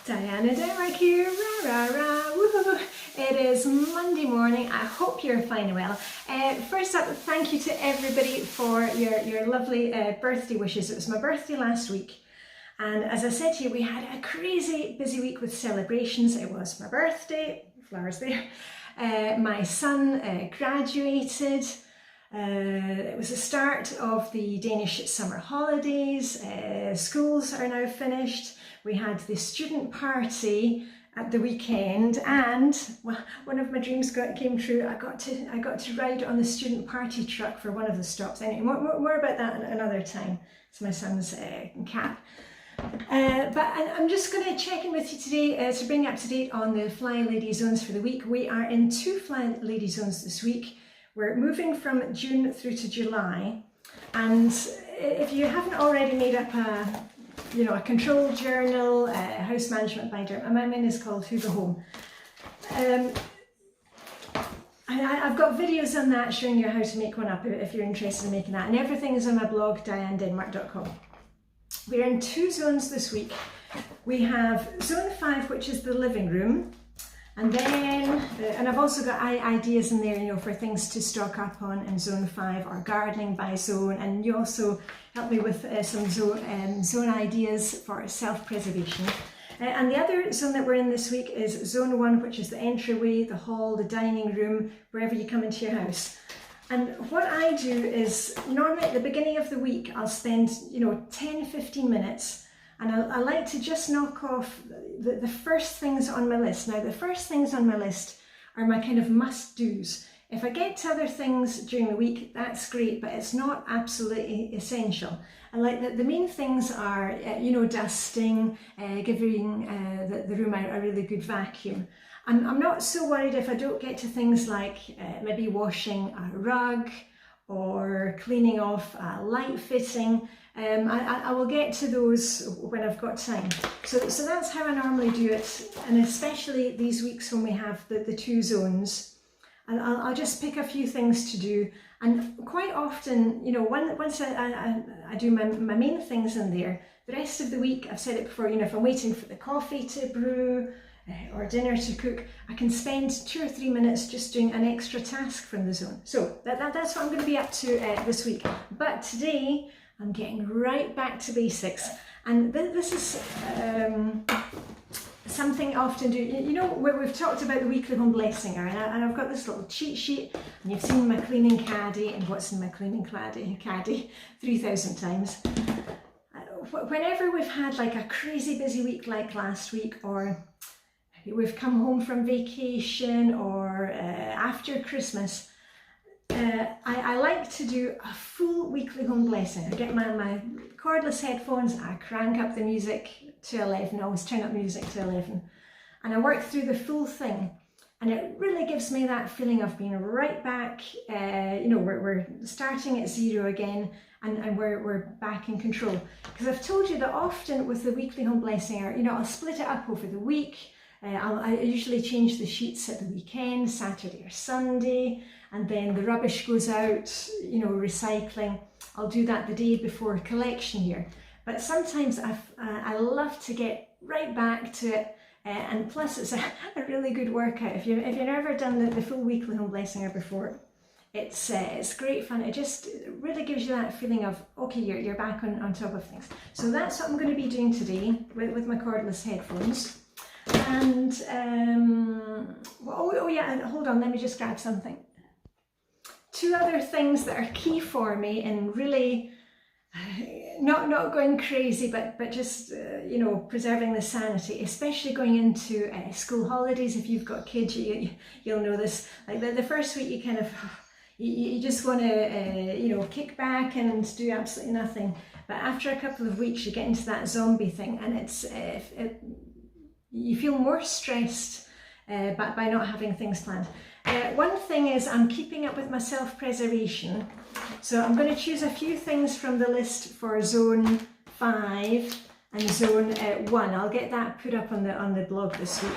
Diana Denmark here, rah rah rah, woohoo! It is Monday morning. I hope you're fine and well. First up, thank you to everybody for your lovely birthday wishes. It was my birthday last week, and as I said to you, we had a crazy busy week with celebrations. It was my birthday, flowers there. My son graduated. It was the start of the Danish summer holidays. Schools are now finished. We had the student party at the weekend, and well, one of my dreams came true. I got to ride on the student party truck for one of the stops. Anyway, more about that another time. It's my son's cat. But I'm just going to check in with you today to bring you up to date on the Flylady Zones for the week. We are in 2 Flylady Zones this week. We're moving from June through to July, and if you haven't already made up a control journal, house management binder, mine is called Who Go Home. I've got videos on that showing you how to make one up if you're interested in making that, and everything is on my blog dianedenmark.com. We're in 2 zones this week. We have zone 5, which is the living room. And then, and I've also got ideas in there, for things to stock up on in zone 5, or gardening by zone. And you also help me with some zone ideas for self-preservation. And the other zone that we're in this week is zone 1, which is the entryway, the hall, the dining room, wherever you come into your house. And what I do is, normally at the beginning of the week, I'll spend, 10-15 minutes. And I like to just knock off the first things on my list. Now, the first things on my list are my kind of must-dos. If I get to other things during the week, that's great, but it's not absolutely essential. And like the main things are, dusting, giving the room a really good vacuum. I'm not so worried if I don't get to things like maybe washing a rug or cleaning off a light fitting. I will get to those when I've got time. So that's how I normally do it, and especially these weeks when we have the 2 zones. And I'll just pick a few things to do, and quite often, once I do my main things in there, the rest of the week, I've said it before, if I'm waiting for the coffee to brew or dinner to cook, I can spend 2 or 3 minutes just doing an extra task from the zone. So that's what I'm going to be up to this week. But today, I'm getting right back to basics, and this is something I often do. We've talked about the weekly home blessing, and I've got this little cheat sheet, and you've seen my cleaning caddy and what's in my cleaning caddy 3,000 times. Whenever we've had like a crazy busy week like last week, or we've come home from vacation, or after Christmas, I like to do a full weekly home blessing. I get my cordless headphones, I crank up the music to 11, I always turn up music to 11, and I work through the full thing, and it really gives me that feeling of being right back, we're starting at 0 again, and we're back in control. Because I've told you that often with the weekly home blessing, I'll split it up over the week. I usually change the sheets at the weekend, Saturday or Sunday, and then the rubbish goes out, recycling. I'll do that the day before collection here. But sometimes I love to get right back to it, and plus it's a really good workout. If you've never done the full weekly home blessing before, it's great fun. It just really gives you that feeling of, okay, you're back on top of things. So that's what I'm going to be doing today with my cordless headphones. And hold on, let me just grab something. 2 other things that are key for me in really not going crazy, but just preserving the sanity, especially going into school holidays. If you've got kids, you'll know this. Like the first week, you kind of you just want to kick back and do absolutely nothing. But after a couple of weeks, you get into that zombie thing, and it's you feel more stressed by not having things planned. One thing is I'm keeping up with my self-preservation. So I'm going to choose a few things from the list for zone 5 and zone 1. I'll get that put up on the blog this week.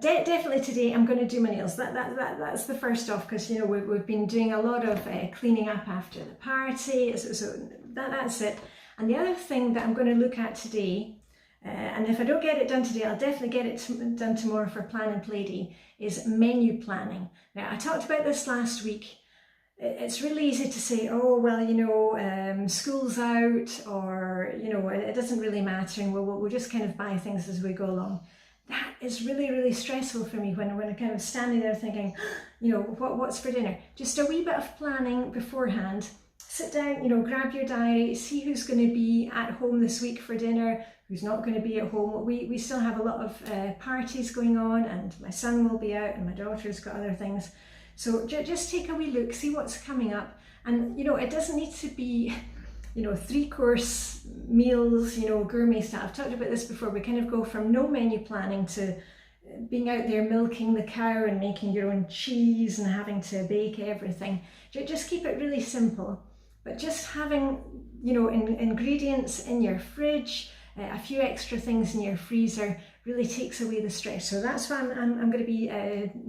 Definitely today I'm going to do my nails. That's the first off, because we've been doing a lot of cleaning up after the party. So that's it. And the other thing that I'm going to look at today and if I don't get it done today, I'll definitely get it done tomorrow for Plan and Play Day, is menu planning. Now, I talked about this last week. It's really easy to say, oh, well, you know, school's out, or, you know, it doesn't really matter, and we'll just kind of buy things as we go along. That is really, really stressful for me when I'm kind of standing there thinking, you know, what's for dinner? Just a wee bit of planning beforehand. Sit down, you know, grab your diary, see who's going to be at home this week for dinner, who's not going to be at home. We still have a lot of parties going on, and my son will be out and my daughter's got other things. So just take a wee look, see what's coming up. And, you know, it doesn't need to be, you know, 3-course meals, you know, gourmet stuff. I've talked about this before. We kind of go from no menu planning to being out there milking the cow and making your own cheese and having to bake everything. Just keep it really simple. But just having, you know, ingredients in your fridge, a few extra things in your freezer really takes away the stress. So that's why I'm going to be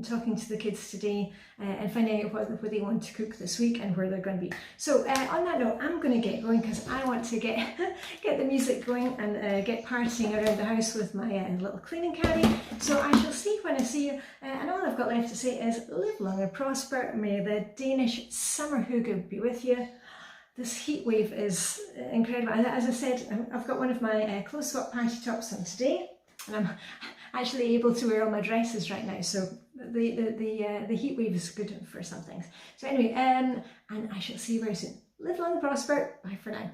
talking to the kids today and finding out what they want to cook this week and where they're going to be. So on that note, I'm going to get going because I want to get the music going and get partying around the house with my little cleaning caddy. So I shall see when I see you. And all I've got left to say is live long and prosper. May the Danish summer hygge be with you. This heat wave is incredible. As I said, I've got one of my close swap party tops on today, and I'm actually able to wear all my dresses right now. So the heat wave is good for some things. So anyway, and I shall see you very soon. Live long and prosper. Bye for now.